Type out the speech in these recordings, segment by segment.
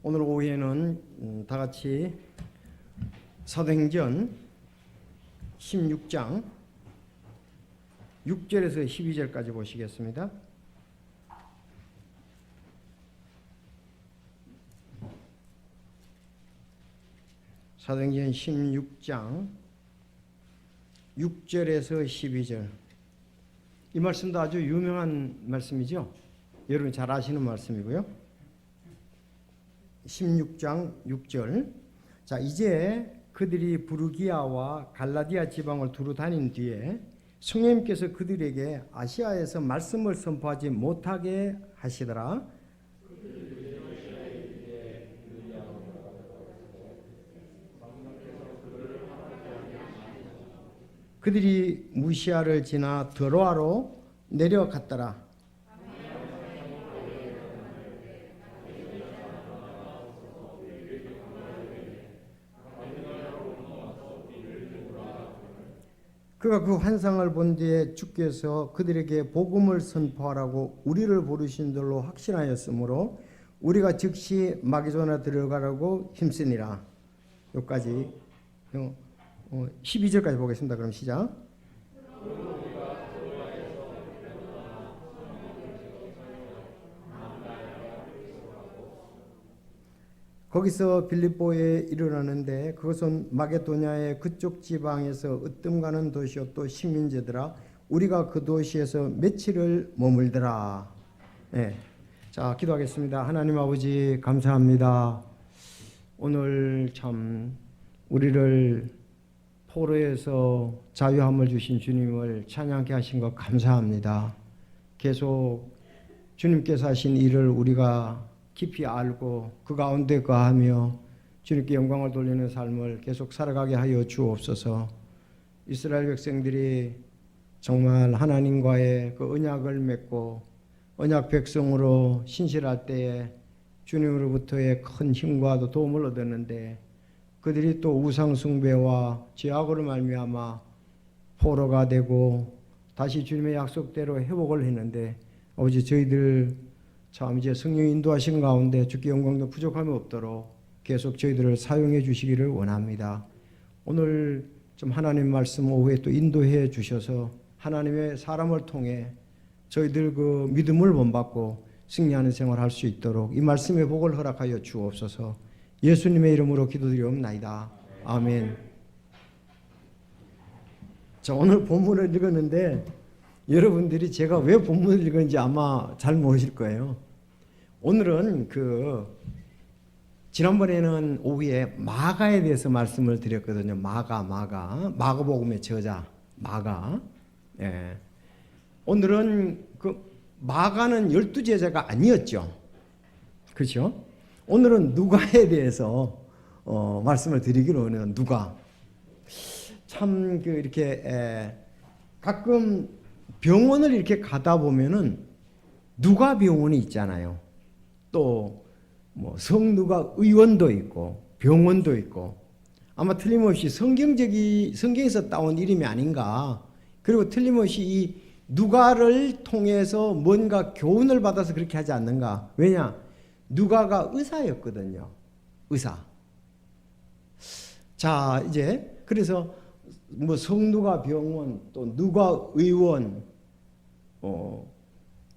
오늘 오후에는 다 같이 사도행전 16장 6절에서 12절까지 보시겠습니다. 사도행전 16장 6절에서 12절. 이 말씀도 아주 유명한 말씀이죠. 여러분 잘 아시는 말씀이고요. 16장 6절. 자, 이제 그들이 부르기아와 갈라디아 지방을 두루 다닌 뒤에 성령님께서 그들에게 아시아에서 말씀을 선포하지 못하게 하시더라. 그들이 무시아를 지나 드로아로 내려갔더라. 그가 그 환상을 본 뒤에 주께서 그들에게 복음을 선포하라고 우리를 부르신 줄로 확신하였으므로 우리가 즉시 마게도냐 들어가라고 힘쓰니라. 여기까지 12절까지 보겠습니다. 그럼 시작. 거기서 빌립보에 이르렀는데 그것은 마게도냐의 그쪽 지방에서 으뜸가는 도시였고 식민지더라. 우리가 그 도시에서 며칠을 머물더라. 네. 자, 기도하겠습니다. 하나님 아버지 감사합니다. 오늘 참 우리를 포로에서 자유함을 주신 주님을 찬양케 하신 것 감사합니다. 계속 주님께서 하신 일을 우리가 깊이 알고 그 가운데 거하며 주님께 영광을 돌리는 삶을 계속 살아가게 하여 주옵소서. 이스라엘 백성들이 정말 하나님과의 그 언약을 맺고 언약 백성으로 신실할 때에 주님으로부터의 큰 힘과 도움을 얻었는데 그들이 또 우상 숭배와 죄악으로 말미암아 포로가 되고 다시 주님의 약속대로 회복을 했는데 아버지 저희들 참 이제 성령 인도하신 가운데 주께 영광도 부족함이 없도록 계속 저희들을 사용해 주시기를 원합니다. 오늘 좀 하나님 말씀 오후에 또 인도해 주셔서 하나님의 사람을 통해 저희들 그 믿음을 본받고 승리하는 생활을 할 수 있도록 이 말씀의 복을 허락하여 주옵소서. 예수님의 이름으로 기도드리옵나이다. 아멘. 자, 오늘 본문을 읽었는데 여러분들이 제가 왜 본문을 읽었는지 아마 잘 모르실 거예요. 오늘은 지난번에는 오후에 마가에 대해서 말씀을 드렸거든요. 마가복음의 저자 마가. 예. 오늘은 그 마가는 12제자가 아니었죠. 그렇죠? 오늘은 누가에 대해서 말씀을 드리기로 하는 누가. 참 이렇게 가끔 병원을 이렇게 가다 보면은 누가 병원이 있잖아요. 또 뭐 성누가 의원도 있고 병원도 있고 아마 틀림없이 성경에서 따온 이름이 아닌가. 그리고 틀림없이 이 누가를 통해서 뭔가 교훈을 받아서 그렇게 하지 않는가. 왜냐? 누가가 의사였거든요. 의사. 자, 이제 그래서 뭐 성누가 병원 또 누가 의원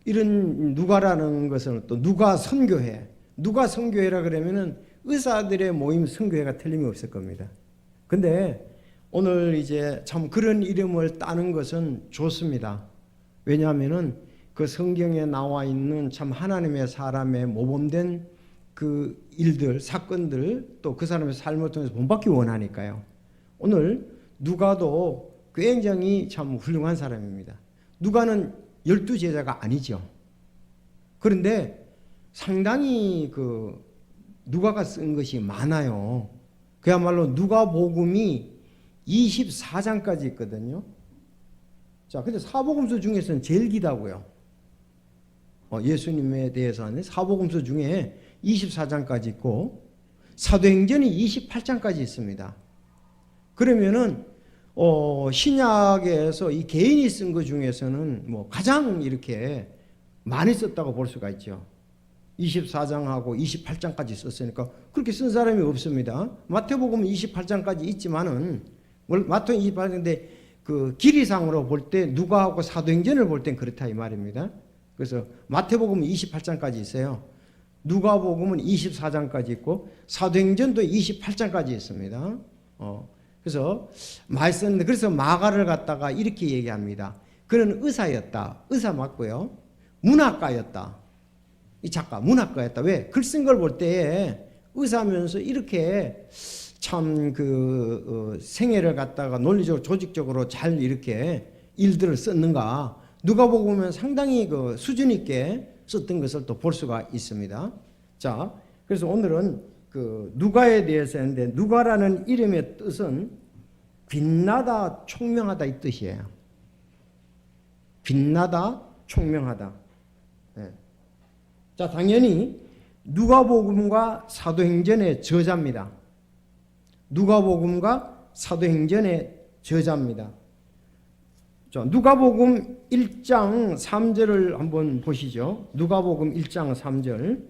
이런 누가라는 것은 또 누가 선교회. 누가 선교회라 그러면은 의사들의 모임 선교회가 틀림이 없을 겁니다. 근데 오늘 이제 참 그런 이름을 따는 것은 좋습니다. 왜냐하면은 그 성경에 나와 있는 참 하나님의 사람의 모범된 그 일들, 사건들 또 그 사람의 삶을 통해서 본받기 원하니까요. 오늘 누가도 굉장히 참 훌륭한 사람입니다. 누가는 12제자가 아니죠. 그런데 상당히 누가가 쓴 것이 많아요. 그야말로 누가복음이 24장까지 있거든요. 자, 근데 사복음서 중에서는 제일 기다고요. 예수님에 대해서는 사복음서 중에 24장까지 있고 사도행전이 28장까지 있습니다. 그러면은 신약에서 이 개인이 쓴 것 중에서는 뭐 가장 이렇게 많이 썼다고 볼 수가 있죠. 24장하고 28장까지 썼으니까 그렇게 쓴 사람이 없습니다. 마태복음은 28장까지 있지만은 마태복음 28장인데 그 길이상으로 볼 때 누가하고 사도행전을 볼 땐 그렇다 이 말입니다. 그래서 마태복음은 28장까지 있어요. 누가복음은 24장까지 있고 사도행전도 28장까지 있습니다. 그래서 많이 썼는데 그래서 마가를 갖다가 이렇게 얘기합니다. 그는 의사였다. 의사 맞고요. 문학가였다. 이 작가 문학가였다. 왜? 글 쓴 걸 볼 때에 의사면서 이렇게 참 생애를 갖다가 논리적으로 조직적으로 잘 이렇게 일들을 썼는가. 누가복음은 상당히 그 수준 있게 썼던 것을 또 볼 수가 있습니다. 자, 그래서 오늘은 그 누가에 대해서 했는데 누가라는 이름의 뜻은 빛나다, 총명하다 이 뜻이에요. 빛나다, 총명하다. 네. 자, 당연히 누가복음과 사도행전의 저자입니다. 누가복음과 사도행전의 저자입니다. 자, 누가복음 1장 3절을 한번 보시죠. 누가복음 1장 3절.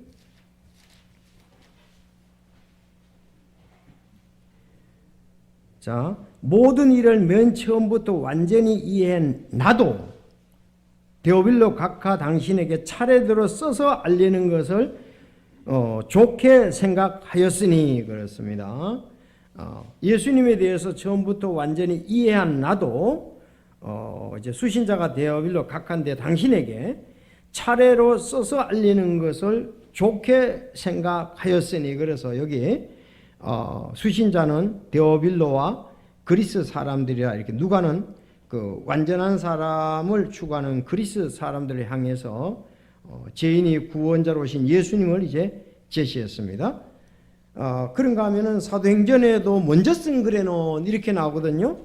자, 모든 일을 맨 처음부터 완전히 이해한 나도 데오빌로 각하 당신에게 차례대로 써서 알리는 것을 좋게 생각하였으니 그렇습니다. 예수님에 대해서 처음부터 완전히 이해한 나도 이제 수신자가 데오빌로 각하인데 당신에게 차례로 써서 알리는 것을 좋게 생각하였으니 그래서 여기 수신자는 데오빌로와 그리스 사람들이라 이렇게 누가는 그 완전한 사람을 추구하는 그리스 사람들을 향해서 죄인이 구원자로 오신 예수님을 이제 제시했습니다. 그런가 하면은 사도행전에도 먼저 쓴 글에는 이렇게 나오거든요.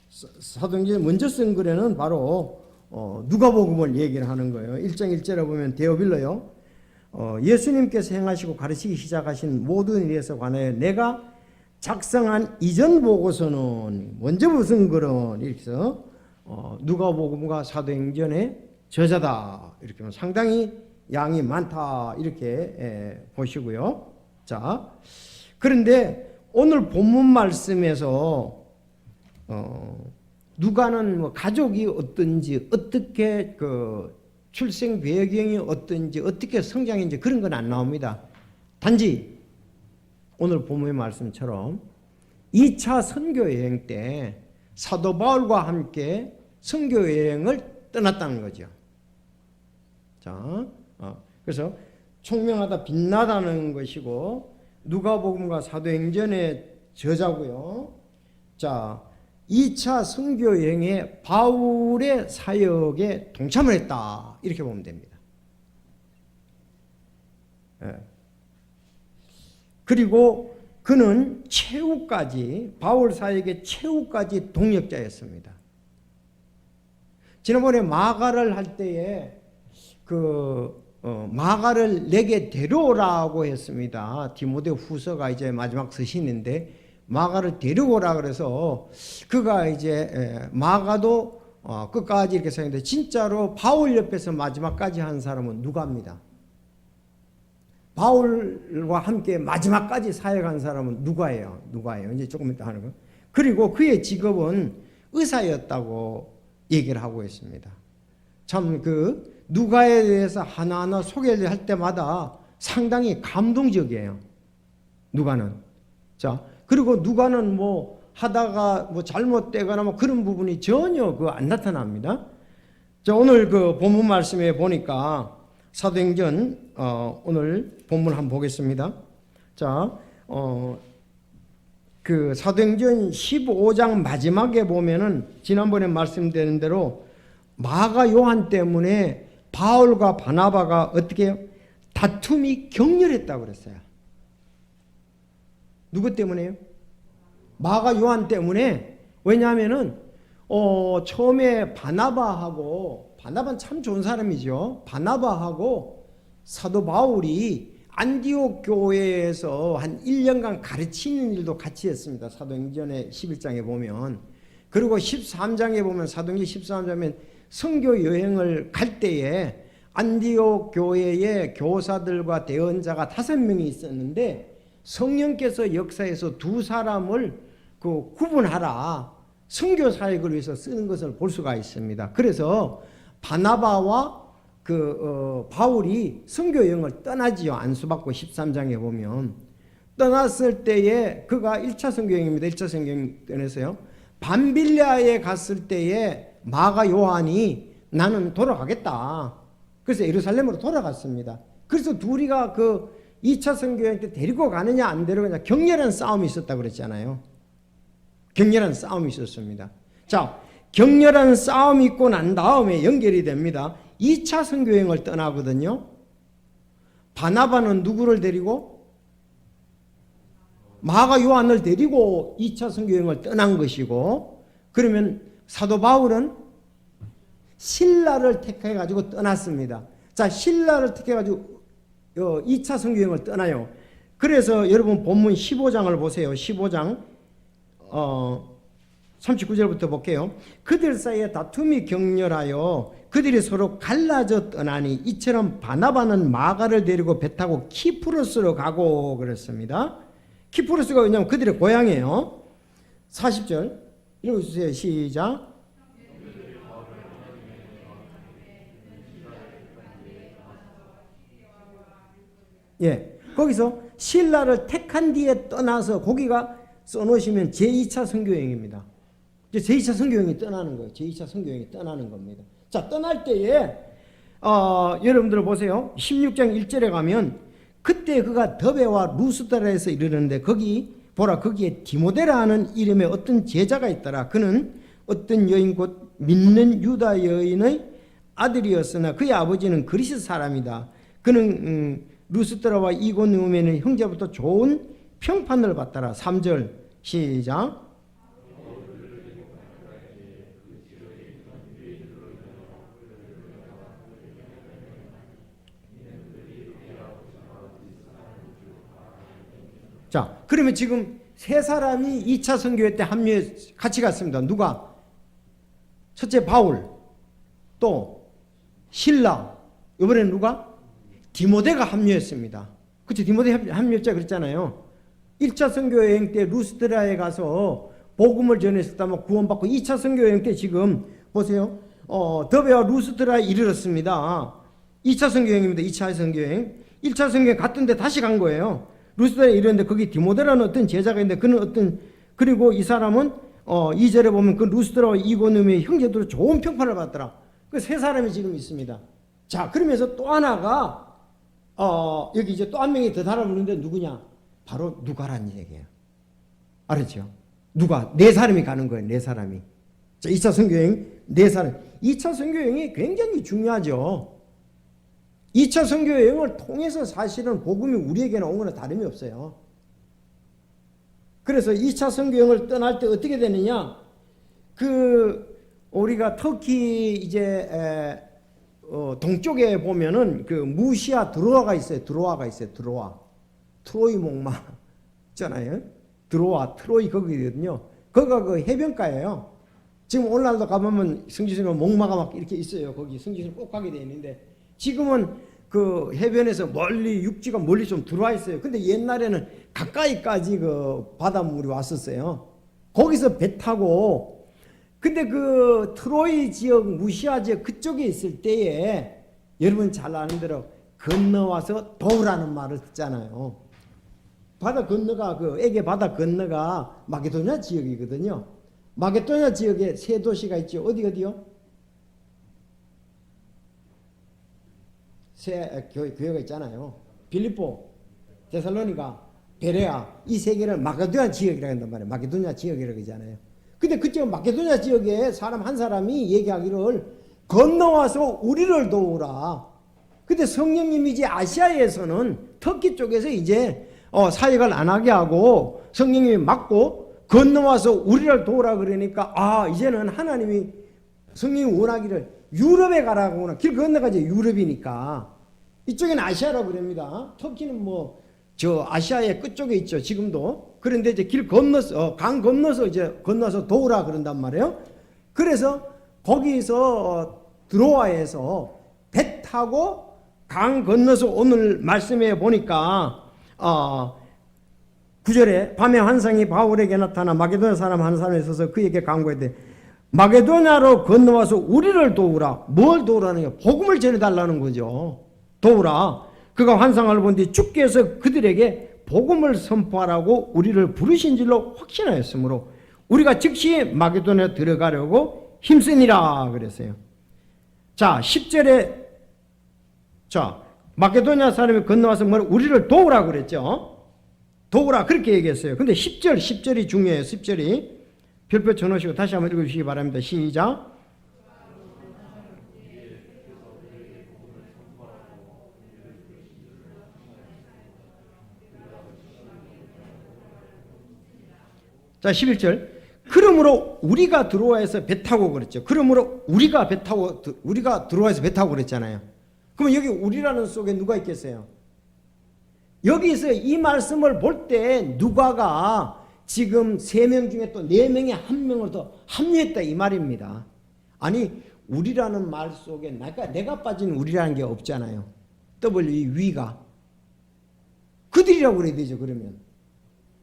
사도행전에 먼저 쓴 글에는 바로 누가복음을 얘기를 하는 거예요. 1장 1절에 보면 데오빌로요. 예수님께서 행하시고 가르치기 시작하신 모든 일에서 관하여 내가 작성한 이전 보고서는 먼저 무슨 글은 이렇게 해서 누가복음과 사도행전의 저자다 이렇게 하면 상당히 양이 많다 이렇게 보시고요. 자, 그런데 오늘 본문 말씀에서 누가는 뭐 가족이 어떤지 어떻게 그 출생 배경이 어떤지 어떻게 성장인지 그런 건 안 나옵니다. 단지 오늘 본문의 말씀처럼 2차 선교 여행 때 사도 바울과 함께 선교 여행을 떠났다는 거죠. 자, 그래서 총명하다 빛나다는 것이고 누가복음과 사도행전의 저자고요. 자, 2차 선교 여행에 바울의 사역에 동참을 했다 이렇게 보면 됩니다. 예. 그리고 그는 최후까지 바울 사역의 최후까지 동역자였습니다. 지난번에 마가를 할 때에 마가를 내게 데려오라고 했습니다. 디모데 후서가 이제 마지막 서신인데 마가를 데려오라 그래서 그가 이제 마가도 끝까지 이렇게 생각했는데 진짜로 바울 옆에서 마지막까지 한 사람은 누가입니다. 바울과 함께 마지막까지 사역한 사람은 누가예요. 이제 조금 이따 하는 거. 그리고 그의 직업은 의사였다고 얘기를 하고 있습니다. 참 누가에 대해서 하나하나 소개를 할 때마다 상당히 감동적이에요. 누가는. 자, 그리고 누가는 뭐 하다가 뭐 잘못되거나 뭐 그런 부분이 전혀 안 나타납니다. 자, 오늘 본문 말씀에 보니까 사도행전 오늘 본문 한번 보겠습니다. 자, 사도행전 15장 마지막에 보면은 지난번에 말씀드린 대로 마가 요한 때문에 바울과 바나바가 어떻게 해요? 다툼이 격렬했다고 그랬어요. 누구 때문에요? 마가 요한 때문에. 왜냐하면은 처음에 바나바는 참 좋은 사람이죠. 바나바하고 사도 바울이 안디옥 교회에서 한 1년간 가르치는 일도 같이 했습니다. 사도행전의 11장에 보면. 그리고 13장에 보면 사도행전 13장에 보면 선교 여행을 갈 때에 안디옥 교회의 교사들과 대언자가 5명이 있었는데 성령께서 역사에서 2사람을 구분하라, 선교 사역을 위해서 쓰는 것을 볼 수가 있습니다. 그래서 바나바와 바울이 선교 여행을 떠나지요. 안수받고 13장에 보면 떠났을 때에 그가 1차 선교 여행입니다. 1차 선교 여행 떠나서요. 밤빌리아에 갔을 때에 마가 요한이 나는 돌아가겠다. 그래서 예루살렘으로 돌아갔습니다. 그래서 둘이가 2차 선교 여행 때 데리고 가느냐 안 데려가느냐 격렬한 싸움이 있었다고 그랬잖아요. 격렬한 싸움이 있었습니다. 자, 격렬한 싸움이 있고 난 다음에 연결이 됩니다. 2차 선교 여행을 떠나거든요. 바나바는 누구를 데리고? 마가 요한을 데리고 2차 선교 여행을 떠난 것이고, 그러면 사도 바울은 실라를 택해 가지고 떠났습니다. 자, 실라를 택해 가지고 2차 선교 여행을 떠나요. 그래서 여러분 본문 15장을 보세요. 15장 39절부터 볼게요. 그들 사이에 다툼이 격렬하여 그들이 서로 갈라져 떠나니 이처럼 바나바는 마가를 데리고 배 타고 키프로스로 가고 그랬습니다. 키프로스가 왜냐하면 그들의 고향이에요. 40절 읽어주세요. 시작. 예, 거기서 신라를 택한 뒤에 떠나서 거기가 써놓으시면 제2차 선교여행입니다. 제2차 선교여행이 떠나는 거예요. 제2차 선교여행이 떠나는 겁니다. 자, 떠날 때에 여러분들 보세요. 16장 1절에 가면 그때 그가 더베와 루스드라에서 이르는데 거기 보라, 거기에 디모데라 하는 이름의 어떤 제자가 있더라. 그는 어떤 여인 곧 믿는 유다 여인의 아들이었으나 그의 아버지는 그리스 사람이다. 그는 루스드라와 이고니움에는 형제부터 좋은 평판을 받더라. 3절 시작. 자, 그러면 지금 세 사람이 2차 선교회 때 같이 갔습니다. 누가? 첫째 바울, 또 실라, 이번에는 누가? 디모데가 합류했습니다. 그치, 디모데 합류했자 그랬잖아요. 1차 선교여행 때 루스드라에 가서 복음을 전했었다면 구원받고 2차 선교여행 때 지금 보세요. 더베와 루스드라에 이르렀습니다. 2차 선교여행입니다. 2차 선교여행. 1차 선교여행 갔던데 다시 간 거예요. 루스드라에 이르렀는데 거기 디모데라는 어떤 제자가 있는데 그는 그리고 이 사람은 2절에 보면 그 루스드라와 이고니움의 형제들로 좋은 평판을 받더라. 그 세 사람이 지금 있습니다. 자, 그러면서 또 하나가 여기 이제 또 한 명이 더 달아붙는데 누구냐? 바로 누가라는 얘기예요. 알았죠? 누가? 4사람이 가는 거예요. 4사람이. 자, 2차 선교여행 4사람. 2차 선교여행이 굉장히 중요하죠. 2차 선교여행을 통해서 사실은 복음이 우리에게는 온 거는 다름이 없어요. 그래서 2차 선교여행을 떠날 때 어떻게 되느냐? 우리가 터키 이제 동쪽에 보면은 무시아 드로아가 있어요. 드로아. 트로이 목마 있잖아요. 드로아, 트로이 거기거든요. 거기가 해변가예요. 지금 오늘날도 가보면 성지순례 목마가 막 이렇게 있어요. 거기 성지순례 꼭 가게 돼 있는데 지금은 해변에서 멀리 육지가 멀리 좀 들어와 있어요. 근데 옛날에는 가까이까지 바닷물이 왔었어요. 거기서 배 타고 근데 트로이 지역, 무시아 지역 그쪽에 있을 때에 여러분 잘 아는 대로 건너와서 도우라는 말을 듣잖아요. 바다 건너가 에게 바다 건너가 마게도냐 지역이거든요. 마게도냐 지역에 세 도시가 있죠. 어디요? 세 교회가 있잖아요. 빌립보, 데살로니가, 베레아 이 세 개를 마게도냐 지역이라고 한단 말이에요. 마게도냐 지역이라고 하잖아요. 근데 그쪽 마게도냐 지역에 사람 한 사람이 얘기하기를 건너와서 우리를 도우라. 근데 성령님이 이제 아시아에서는 터키 쪽에서 이제 사역을 안 하게 하고 성령님이 막고 건너와서 우리를 도우라 그러니까 이제는 하나님이 성령이 원하기를 유럽에 가라고 하구나. 길 건너가지 유럽이니까. 이쪽에는 아시아라고 그럽니다. 터키는 아시아의 끝쪽에 있죠. 지금도. 그런데 이제 길 건너서, 강 건너서 이제 건너서 도우라 그런단 말이에요. 그래서 거기서 드로아에서 배 타고 강 건너서 오늘 말씀해 보니까 9절에 밤에 환상이 바울에게 나타나 마게도냐 사람 한 사람에 있어서 그에게 간구했대. 마게도냐로 건너와서 우리를 도우라. 뭘 도우라는 거야? 복음을 전해달라는 거죠. 도우라. 그가 환상을 본 뒤 주께서 그들에게 복음을 선포하라고 우리를 부르신 줄로 확신하였으므로 우리가 즉시 마게도냐에 들어가려고 힘쓰니라 그랬어요. 자, 10절에 마게도냐 사람이 건너와서 우리를 도우라 그랬죠. 도우라 그렇게 얘기했어요. 근데 10절이 중요해요. 10절이 별표 쳐놓으시고 다시 한번 읽어주시기 바랍니다. 시작. 자, 11절. 그러므로 우리가 들어와서 배 타고 그랬죠. 그러므로 우리가 들어와서 배 타고 그랬잖아요. 그러면 여기 우리라는 속에 누가 있겠어요? 여기서 이 말씀을 볼 때 누가가 지금 3명 중에 또 4명에 1명을 더 합류했다 이 말입니다. 아니 우리라는 말 속에 내가 빠진 우리라는 게 없잖아요. 위가 그들이라고 그래야 되죠. 그러면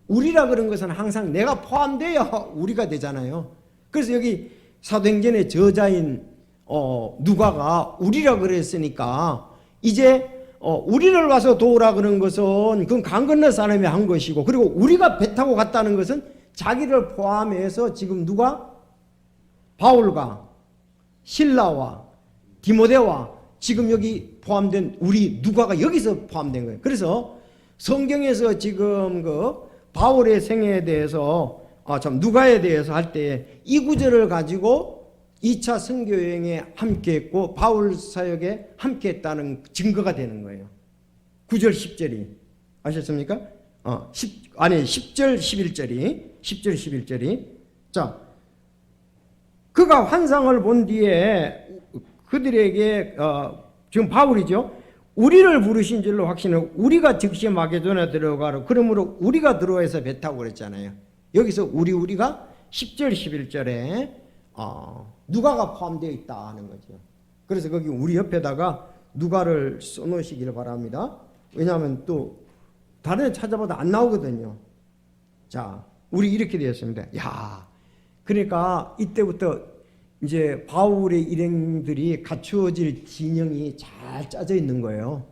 우리라 그런 것은 항상 내가 포함되어야 우리가 되잖아요. 그래서 여기 사도행전의 저자인 누가가 우리라 그랬으니까 이제 우리를 와서 도우라 그런 것은 그건 강 건너 사람이 한 것이고, 그리고 우리가 배 타고 갔다는 것은 자기를 포함해서 지금 누가? 바울과 실라와 디모데와 지금 여기 포함된 우리 누가가 여기서 포함된 거예요. 그래서 성경에서 지금 그 바울의 생애에 대해서 누가에 대해서 할 때 이 구절을 가지고 2차 선교여행에 함께했고 바울 사역에 함께했다는 증거가 되는 거예요. 9절 10절이 아셨습니까? 10절 11절이 자, 그가 환상을 본 뒤에 그들에게 지금 바울이죠. 우리를 부르신 줄로 확신하고 우리가 즉시 마게도냐 들어가라. 그러므로 우리가 들어와서 배 타고 그랬잖아요. 여기서 우리가 10절 11절에 누가가 포함되어 있다 하는 거죠. 그래서 거기 우리 옆에다가 누가를 써놓으시기를 바랍니다. 왜냐하면 또 다른 데 찾아봐도 안 나오거든요. 자, 우리 이렇게 되었습니다. 그러니까 이때부터 이제 바울의 일행들이 갖추어질 진영이 잘 짜져 있는 거예요.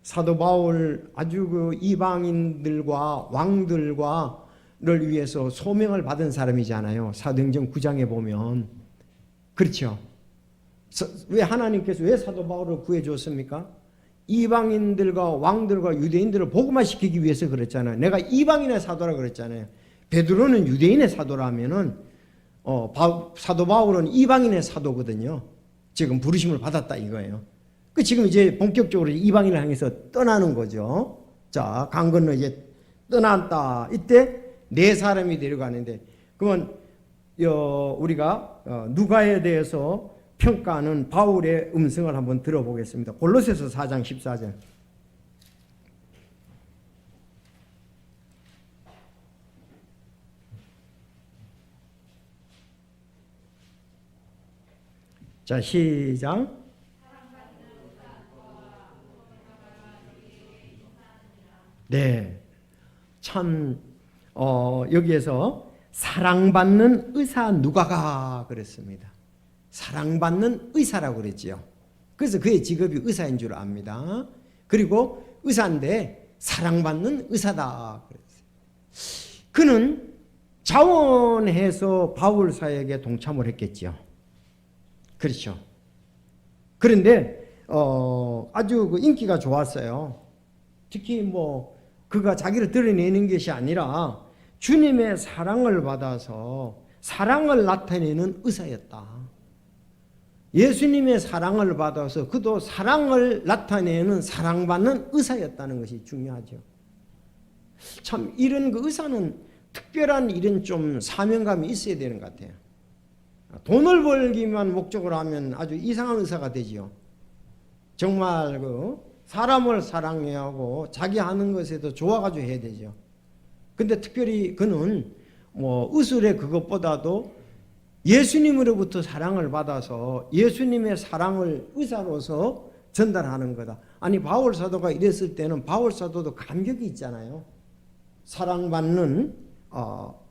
사도 바울 아주 그 이방인들과 왕들과를 위해서 소명을 받은 사람이잖아요. 사도행전 9장에 보면. 그렇죠. 왜 하나님께서 왜 사도 바울을 구해줬습니까? 이방인들과 왕들과 유대인들을 복음화시키기 위해서 그랬잖아요. 내가 이방인의 사도라 그랬잖아요. 베드로는 유대인의 사도라면은 사도 바울은 이방인의 사도거든요. 지금 부르심을 받았다 이거예요. 지금 이제 본격적으로 이방인을 향해서 떠나는 거죠. 자, 강 건너 이제 떠났다. 이때 4사람이 데려가는데, 그러면 우리가 누가에 대해서 평가하는 바울의 음성을 한번 들어보겠습니다. 골로새서 4장 14절. 자, 시작. 네, 참 여기에서 사랑받는 의사 누가가 그랬습니다. 사랑받는 의사라고 그랬지요. 그래서 그의 직업이 의사인 줄 압니다. 그리고 의사인데 사랑받는 의사다 그랬어요. 그는 자원해서 바울 사역에 동참을 했겠죠. 그렇죠. 그런데 아주 그 인기가 좋았어요. 특히 그가 자기를 드러내는 것이 아니라 주님의 사랑을 받아서 사랑을 나타내는 의사였다. 예수님의 사랑을 받아서 그도 사랑을 나타내는 사랑받는 의사였다는 것이 중요하죠. 참 이런 그 의사는 특별한 이런 좀 사명감이 있어야 되는 것 같아요. 돈을 벌기만 목적으로 하면 아주 이상한 의사가 되지요. 정말 그 사람을 사랑해야 하고 자기 하는 것에도 좋아가지고 해야 되죠. 근데 특별히 그는 의술의 그것보다도 예수님으로부터 사랑을 받아서 예수님의 사랑을 의사로서 전달하는 거다. 아니 바울 사도가 이랬을 때는 바울 사도도 감격이 있잖아요. 사랑받는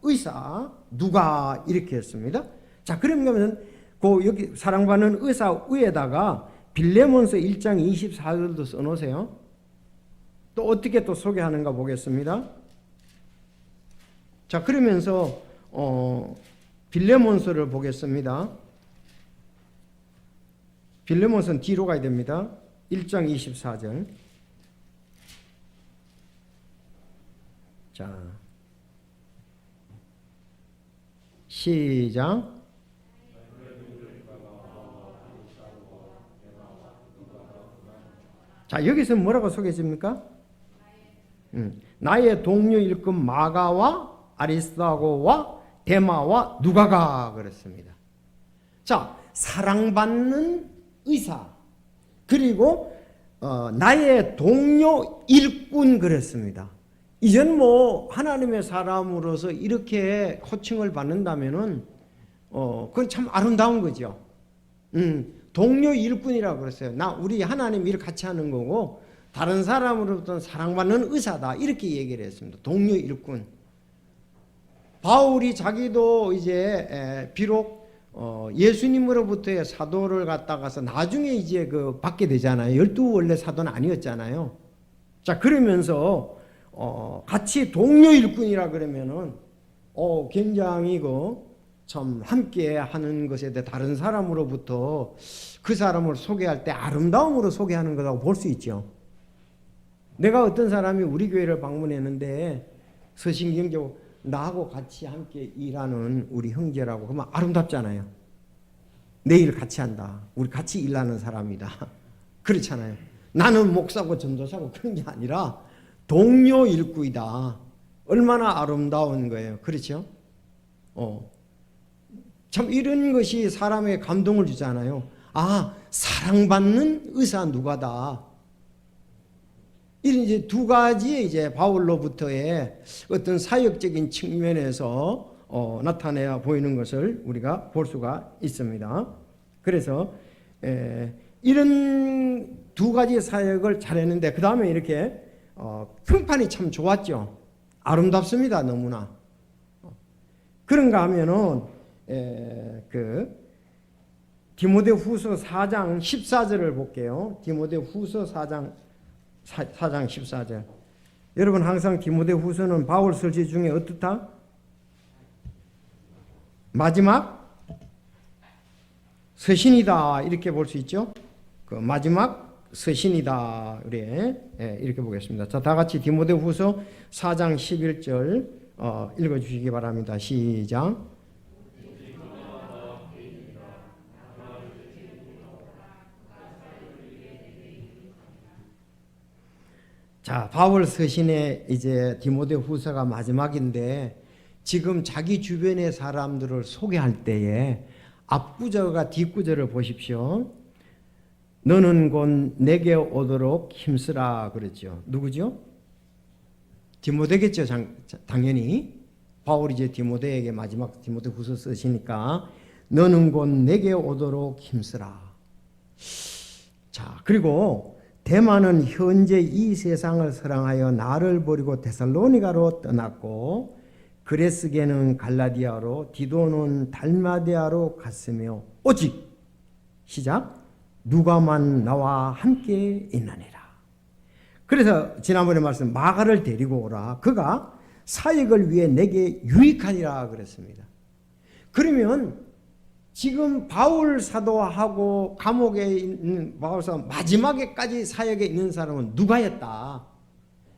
의사 누가 이렇게 했습니다. 자 그러면 그 여기 사랑받는 의사 위에다가 빌레몬서 1장 24절도 써놓으세요. 또 어떻게 또 소개하는가 보겠습니다. 자 그러면서 빌레몬서를 보겠습니다. 빌레몬서는 뒤로 가야 됩니다. 1장 24절. 자 시작. 자 여기서 뭐라고 소개했습니까? 나의 동료 일꾼 마가와 아리스타고와 데마와 누가가 그랬습니다. 자 사랑받는 의사 그리고 나의 동료 일꾼 그랬습니다. 이전 뭐 하나님의 사람으로서 이렇게 호칭을 받는다면은 그건 참 아름다운 거죠. 동료 일꾼이라고 그랬어요. 우리 하나님 일 같이 하는 거고 다른 사람으로부터 사랑받는 의사다 이렇게 얘기를 했습니다. 동료 일꾼. 바울이 자기도 이제 비록 예수님으로부터의 사도를 갖다가서 나중에 이제 그 받게 되잖아요. 12 원래 사도는 아니었잖아요. 자 그러면서 같이 동료 일꾼이라 그러면은 굉장히 참 함께 하는 것에 대해 다른 사람으로부터 그 사람을 소개할 때 아름다움으로 소개하는 거라고 볼 수 있죠. 내가 어떤 사람이 우리 교회를 방문했는데 서신경제고 나하고 같이 함께 일하는 우리 형제라고 그러면 아름답잖아요. 내일 같이 한다. 우리 같이 일하는 사람이다. 그렇잖아요. 나는 목사고 전도사고 그런 게 아니라 동료 일꾼이다. 얼마나 아름다운 거예요. 그렇죠? 참 이런 것이 사람에게 감동을 주잖아요. 아, 사랑받는 의사 누가다. 이런 이제 두 가지의 이제 바울로부터의 어떤 사역적인 측면에서 나타내어 보이는 것을 우리가 볼 수가 있습니다. 그래서 이런 두 가지 사역을 잘했는데 그 다음에 이렇게 평판이 참 좋았죠. 아름답습니다. 너무나. 그런가 하면은 그 디모데후서 4장 14절을 볼게요. 디모데후서 4장 14절. 여러분 항상 디모데후서는 바울 서시 중에 어떻다? 마지막 서신이다 이렇게 볼 수 있죠. 그 마지막 서신이다 그래 이렇게 보겠습니다. 자, 다 같이 디모데후서 4장 11절 읽어주시기 바랍니다. 시작. 자, 바울 서신의 이제 디모데후서가 마지막인데 지금 자기 주변의 사람들을 소개할 때에 앞구절과 뒷구절을 보십시오. 너는 곧 내게 오도록 힘쓰라 그랬죠. 누구죠? 디모데겠죠. 당연히 바울이 이제 디모데에게 마지막 디모데후서 쓰시니까 너는 곧 내게 오도록 힘쓰라. 자, 그리고 데마는 현재 이 세상을 사랑하여 나를 버리고 데살로니가로 떠났고 그레스게는 갈라디아로 디도는 달마디아로 갔으며 오직 시작 누가만 나와 함께 있느니라. 그래서 지난번에 말씀 마가를 데리고 오라. 그가 사역을 위해 내게 유익하니라 그랬습니다. 그러면 지금 바울 사도하고 감옥에 있는 바울 사도 마지막에까지 사역에 있는 사람은 누가였다.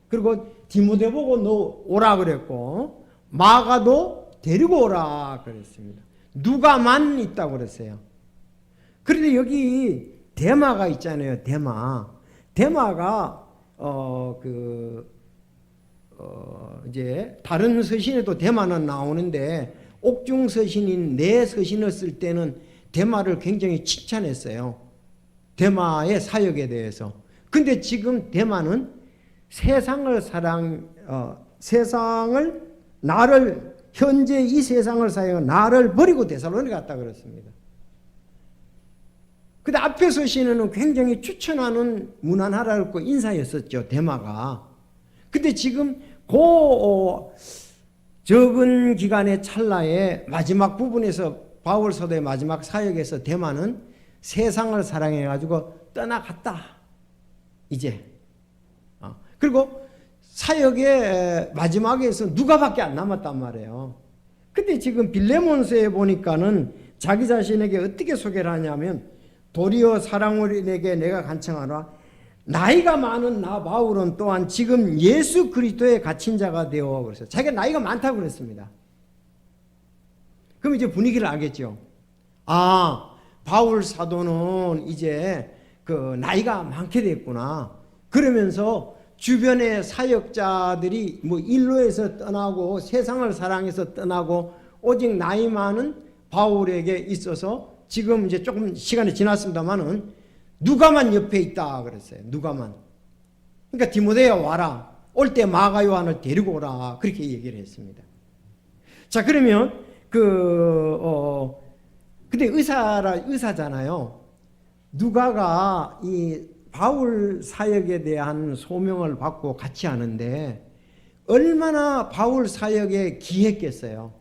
그리고 디모데 보고 너 오라 그랬고 마가도 데리고 오라 그랬습니다. 누가만 있다고 그랬어요. 그런데 여기 데마가 있잖아요. 데마가 이제 다른 서신에도 데마는 나오는데 옥중 서신인 내 서신을 쓸 때는 데마를 굉장히 칭찬했어요. 데마의 사역에 대해서. 근데 지금 데마는 세상을 나를 현재 이 세상을 사용해 나를 버리고 데살로니가 갔다 그랬습니다. 근데 앞에서 시인은 굉장히 추천하는 무난하라고 인사였었죠, 데마가. 근데 지금 적은 기간의 찰나에 마지막 부분에서 바울 사도의 마지막 사역에서 데마는 세상을 사랑해가지고 떠나갔다. 이제. 그리고 사역의 마지막에서 누가밖에 안 남았단 말이에요. 근데 지금 빌레몬서에 보니까는 자기 자신에게 어떻게 소개를 하냐면 도리어 사랑으로에게 내가 간청하노라. 나이가 많은 나 바울은 또한 지금 예수 그리스도에 갇힌 자가 되어 그랬어요. 자기가 나이가 많다고 그랬습니다. 그럼 이제 분위기를 알겠죠. 바울 사도는 이제 그 나이가 많게 됐구나. 그러면서 주변의 사역자들이 뭐 일로에서 떠나고 세상을 사랑해서 떠나고 오직 나이 많은 바울에게 있어서 지금 이제 조금 시간이 지났습니다만은 누가만 옆에 있다 그랬어요. 누가만. 그러니까 디모데야 와라. 올 때 마가 요한을 데리고 오라. 그렇게 얘기를 했습니다. 자, 그러면 근데 의사잖아요. 누가가 이 바울 사역에 대한 소명을 받고 같이 하는데 얼마나 바울 사역에 기했겠어요.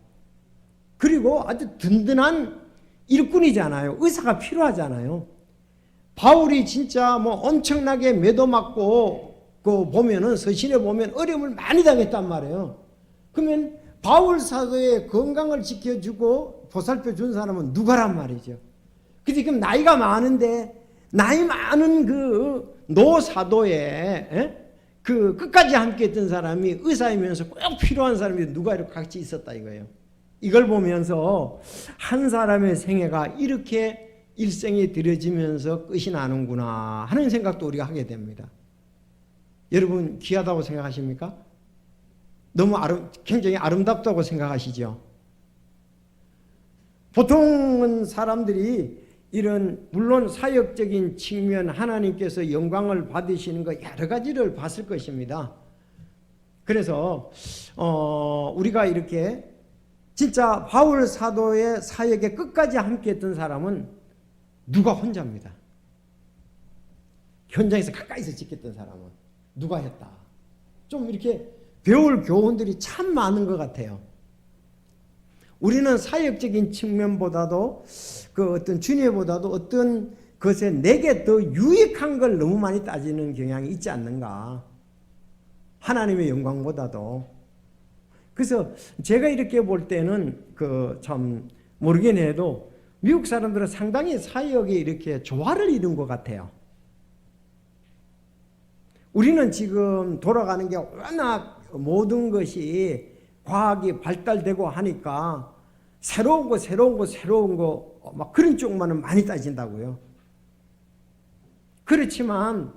그리고 아주 든든한 일꾼이잖아요. 의사가 필요하잖아요. 바울이 진짜 뭐 엄청나게 매도 맞고 보면은 서신에 보면 어려움을 많이 당했단 말이에요. 그러면 바울 사도의 건강을 지켜주고 보살펴 준 사람은 누가란 말이죠. 근데 지금 나이가 많은데 나이 많은 그 노사도에 그 끝까지 함께 했던 사람이 의사이면서 꼭 필요한 사람이 누가 이렇게 같이 있었다 이거예요. 이걸 보면서 한 사람의 생애가 이렇게 일생이 들여지면서 끝이 나는구나 하는 생각도 우리가 하게 됩니다. 여러분 귀하다고 생각하십니까? 너무 굉장히 아름답다고 생각하시죠? 보통은 사람들이 이런 물론 사역적인 측면 하나님께서 영광을 받으시는 것 여러 가지를 봤을 것입니다. 그래서 우리가 이렇게 진짜 바울 사도의 사역에 끝까지 함께했던 사람은 누가 혼자입니다. 현장에서 가까이서 지켰던 사람은 누가 했다. 좀 이렇게 배울 교훈들이 참 많은 것 같아요. 우리는 사역적인 측면보다도 그 어떤 준예보다도 어떤 것에 내게 더 유익한 걸 너무 많이 따지는 경향이 있지 않는가. 하나님의 영광보다도. 그래서 제가 이렇게 볼 때는 참 모르긴 해도 미국 사람들은 상당히 사역에 이렇게 조화를 이룬 것 같아요. 우리는 지금 돌아가는 게 워낙 모든 것이 과학이 발달되고 하니까 새로운 거 막 그런 쪽만은 많이 따진다고요. 그렇지만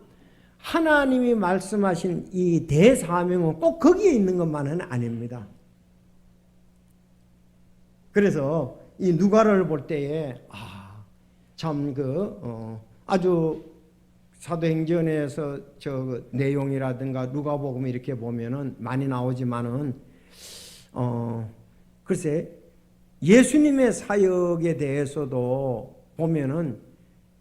하나님이 말씀하신 이 대사명은 꼭 거기에 있는 것만은 아닙니다. 그래서 이 누가를 볼 때에 참 아주 사도행전에서 내용이라든가 누가복음 이렇게 보면은 많이 나오지만은 글쎄 예수님의 사역에 대해서도 보면은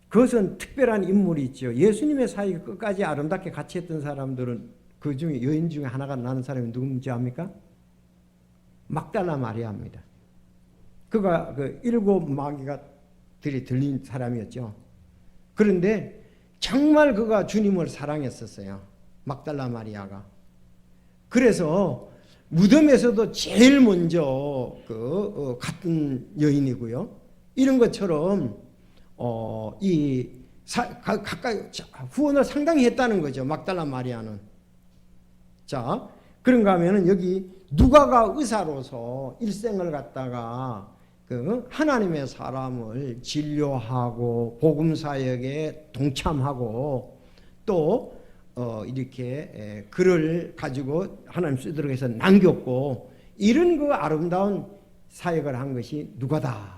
그것은 특별한 인물이 있죠. 예수님의 사역이 끝까지 아름답게 같이 했던 사람들은 그 중에 여인 중에 하나가 나는 사람이 누군지 압니까? 막달라 마리아입니다. 그가 그 7 마귀가 들린 사람이었죠. 그런데 정말 그가 주님을 사랑했었어요. 막달라 마리아가. 그래서 무덤에서도 제일 먼저 갔던 여인이고요. 이런 것처럼 가까이 후원을 상당히 했다는 거죠. 막달라 마리아는. 자, 그런가 하면은 여기 누가가 의사로서 일생을 갖다가 하나님의 사람을 진료하고 복음 사역에 동참하고 또 이렇게 글을 가지고 하나님 쓰도록 해서 남겼고 이런 아름다운 사역을 한 것이 누가다.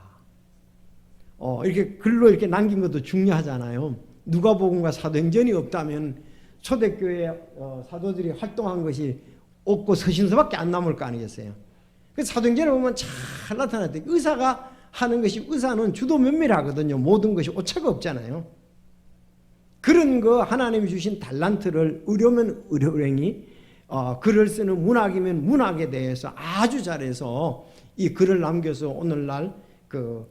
이렇게 글로 이렇게 남긴 것도 중요하잖아요. 누가복음과 사도행전이 없다면 초대교회 사도들이 활동한 것이 없고 서신서밖에 안 남을 거 아니겠어요. 그 사도행전에 보면 잘 나타났대. 의사가 하는 것이, 의사는 주도 면밀하거든요. 모든 것이 오차가 없잖아요. 그런 거 하나님이 주신 달란트를 의료면 의료행위, 글을 쓰는 문학이면 문학에 대해서 아주 잘해서 이 글을 남겨서 오늘날 그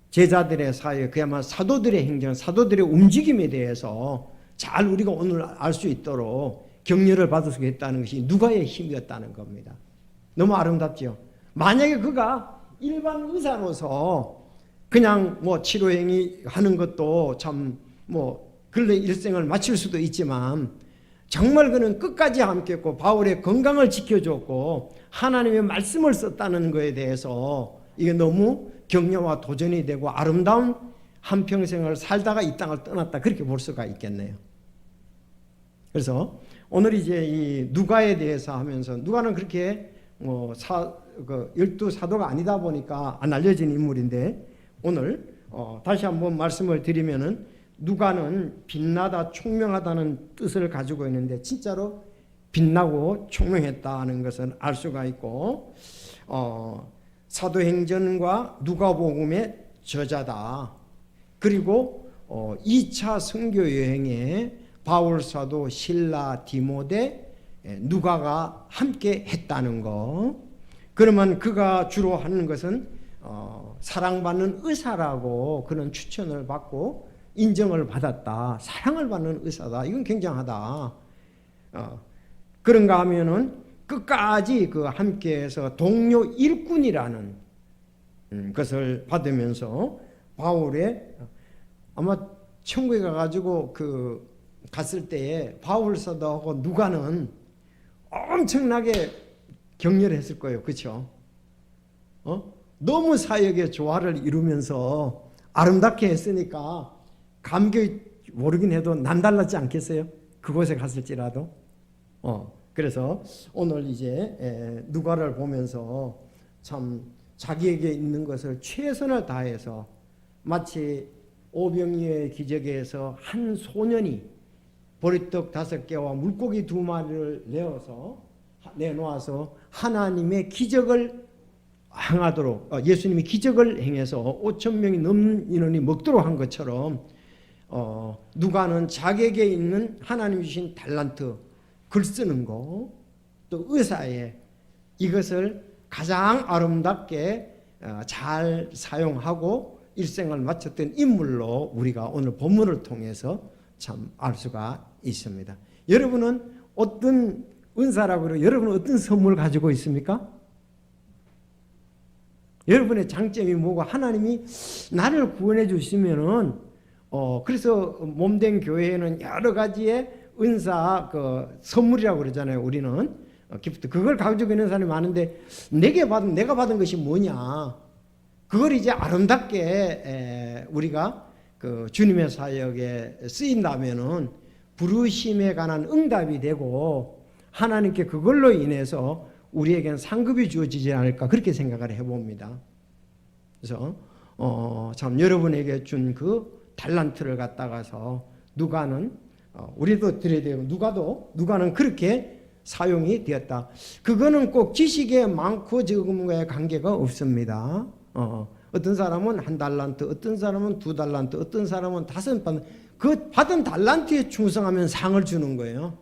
제자들의 사회, 그야말로 사도들의 행정, 사도들의 움직임에 대해서 잘 우리가 오늘 알 수 있도록 격려를 받을 수 있다는 것이 누가의 힘이었다는 겁니다. 너무 아름답죠. 만약에 그가 일반 의사로서 그냥 뭐 치료행위 하는 것도 참 뭐 근래 일생을 마칠 수도 있지만, 정말 그는 끝까지 함께했고 바울의 건강을 지켜줬고 하나님의 말씀을 썼다는 것에 대해서 이게 너무 격려와 도전이 되고 아름다운 한평생을 살다가 이 땅을 떠났다, 그렇게 볼 수가 있겠네요. 그래서 오늘 이제 이 누가에 대해서 하면서, 누가는 그렇게 열두 사도가 아니다 보니까 안 알려진 인물인데, 오늘 다시 한번 말씀을 드리면은 누가는 빛나다, 총명하다는 뜻을 가지고 있는데 진짜로 빛나고 총명했다는 것을 알 수가 있고, 사도행전과 누가복음의 저자다. 그리고 2차 선교 여행에 바울 사도, 실라, 디모데, 누가가 함께 했다는 거. 그러면 그가 주로 하는 것은 사랑받는 의사라고 그런 추천을 받고 인정을 받았다. 사랑을 받는 의사다. 이건 굉장하다. 그런가 하면은 끝까지 그 함께해서 동료 일꾼이라는 것을 받으면서 바울의, 아마 천국에 가가지고 그 갔을 때에 바울 사도하고 누가는 엄청나게 격려를 했을 거예요. 그렇죠? 너무 사역의 조화를 이루면서 아름답게 했으니까 감격이 모르긴 해도 남달랐지 않겠어요? 그곳에 갔을지라도. 그래서 오늘 이제 누가를 보면서 참 자기에게 있는 것을 최선을 다해서, 마치 오병이어의 기적에서 한 소년이 보리떡 5개와 물고기 2마리를 내놓아서 하나님의 기적을 행하도록, 예수님이 기적을 행해서 5,000명이 넘는 인원이 먹도록 한 것처럼, 누가는 자기에게 있는 하나님 주신 달란트, 글 쓰는 거, 또 의사에 이것을 가장 아름답게 잘 사용하고 일생을 마쳤던 인물로 우리가 오늘 본문을 통해서 참 알 수가 있습니다. 여러분은 어떤 은사라고, 여러분은 어떤 선물 가지고 있습니까? 여러분의 장점이 뭐고, 하나님이 나를 구원해 주시면은, 그래서 몸된 교회에는 여러 가지의 은사, 선물이라고 그러잖아요. 우리는 기프트, 그걸 가지고 있는 사람이 많은데, 내가 받은 것이 뭐냐? 그걸 이제 아름답게 우리가 그 주님의 사역에 쓰인다면은 부르심에 관한 응답이 되고, 하나님께 그걸로 인해서 우리에게는 상급이 주어지지 않을까, 그렇게 생각을 해봅니다. 그래서 참 여러분에게 준 그 달란트를 갖다가서 누가는, 우리도 드려야 되고 누가는 그렇게 사용이 되었다. 그거는 꼭 지식에 많고 적음과의 관계가 없습니다. 어떤 사람은 1달란트, 어떤 사람은 2달란트, 어떤 사람은 5달란트, 그 받은 달란트에 충성하면 상을 주는 거예요.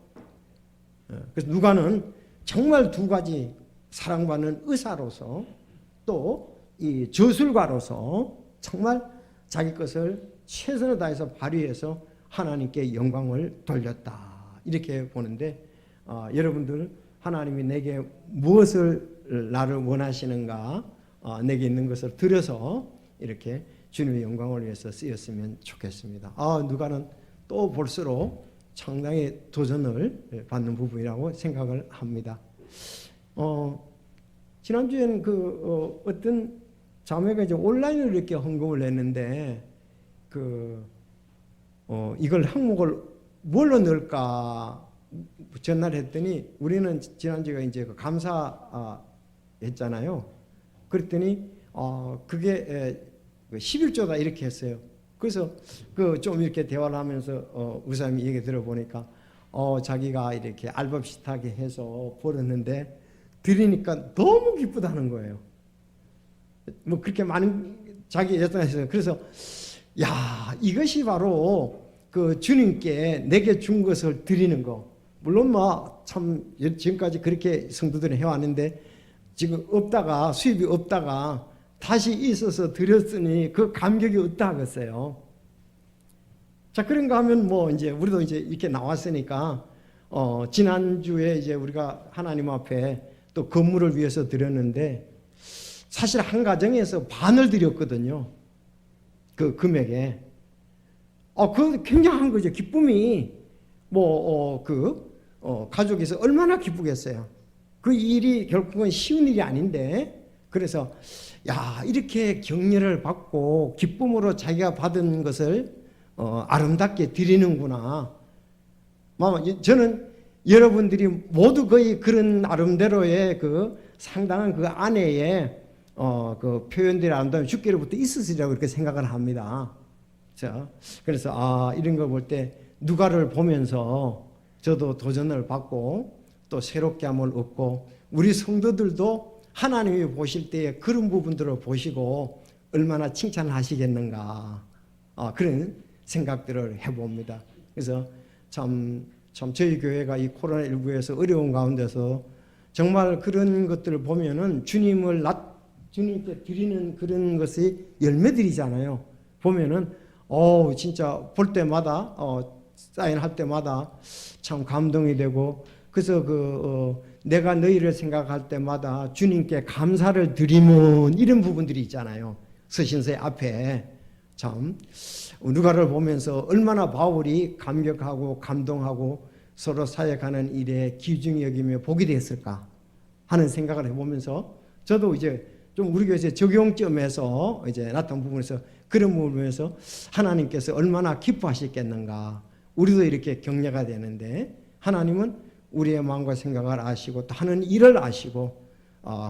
그래서 누가는 정말 2가지, 사랑받는 의사로서 또 이 저술가로서 정말 자기 것을 최선을 다해서 발휘해서 하나님께 영광을 돌렸다, 이렇게 보는데, 여러분들 하나님이 내게 무엇을 나를 원하시는가, 내게 있는 것을 들여서 이렇게 주님의 영광을 위해서 쓰였으면 좋겠습니다. 누가는 또 볼수록 상당히 도전을 받는 부분이라고 생각을 합니다. 지난주에는 어떤 자매가 이제 온라인으로 이렇게 헌금을 했는데, 이걸 항목을 뭘로 넣을까 전화를 했더니, 우리는 지난주에 이제 감사 했잖아요. 그랬더니 그게 11조다 이렇게 했어요. 그래서 좀 이렇게 대화를 하면서 우사님이 얘기 들어보니까 자기가 이렇게 알밥 비슷하게 해서 벌었는데 드리니까 너무 기쁘다는 거예요. 뭐 그렇게 많은 자기 예산에서. 그래서 야, 이것이 바로 그 주님께 내게 준 것을 드리는 거. 물론 뭐 참 지금까지 그렇게 성도들이 해왔는데 지금 없다가 수입이 없다가 다시 있어서 드렸으니 그 감격이 어떠 하겠어요. 자, 그런가 하면 뭐 이제 우리도 이제 이렇게 나왔으니까 지난주에 이제 우리가 하나님 앞에 또 건물을 위해서 드렸는데 사실 한 가정에서 반을 드렸거든요. 그 금액에. 그 굉장한 거죠. 기쁨이 가족에서 얼마나 기쁘겠어요. 그 일이 결국은 쉬운 일이 아닌데, 그래서 야, 이렇게 격려를 받고 기쁨으로 자기가 받은 것을 아름답게 드리는구나. 저는 여러분들이 모두 거의 그런 나름대로의 그 상당한 그 안에에 그 표현들이 아름다운 주께로부터 있으시리라고 그렇게 생각을 합니다. 자, 그래서 이런 거 볼 때 누가를 보면서 저도 도전을 받고 또 새롭게 함을 얻고 우리 성도들도 하나님이 보실 때에 그런 부분들을 보시고 얼마나 칭찬을 하시겠는가, 그런 생각들을 해봅니다. 그래서 참 저희 교회가 이 코로나19에서 어려운 가운데서 정말 그런 것들을 보면은 주님께 드리는 그런 것이 열매들이잖아요. 보면은 진짜 볼 때마다 사인할 때마다 참 감동이 되고, 그래서 내가 너희를 생각할 때마다 주님께 감사를 드리는 이런 부분들이 있잖아요. 서신서의 앞에 참 누가를 보면서 얼마나 바울이 감격하고 감동하고 서로 사역하는 일에 귀중히 여기며 복이 됐을까 하는 생각을 해보면서 저도 이제 좀 우리 교회에서 적용점에서 이제 나타난 부분에서 그런 부분에서 하나님께서 얼마나 기뻐하시겠는가. 우리도 이렇게 격려가 되는데 하나님은 우리의 마음과 생각을 아시고 또 하는 일을 아시고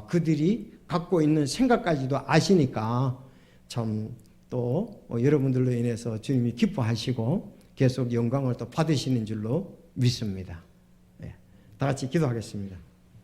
그들이 갖고 있는 생각까지도 아시니까 참 또 여러분들로 인해서 주님이 기뻐하시고 계속 영광을 또 받으시는 줄로 믿습니다. 다 같이 기도하겠습니다.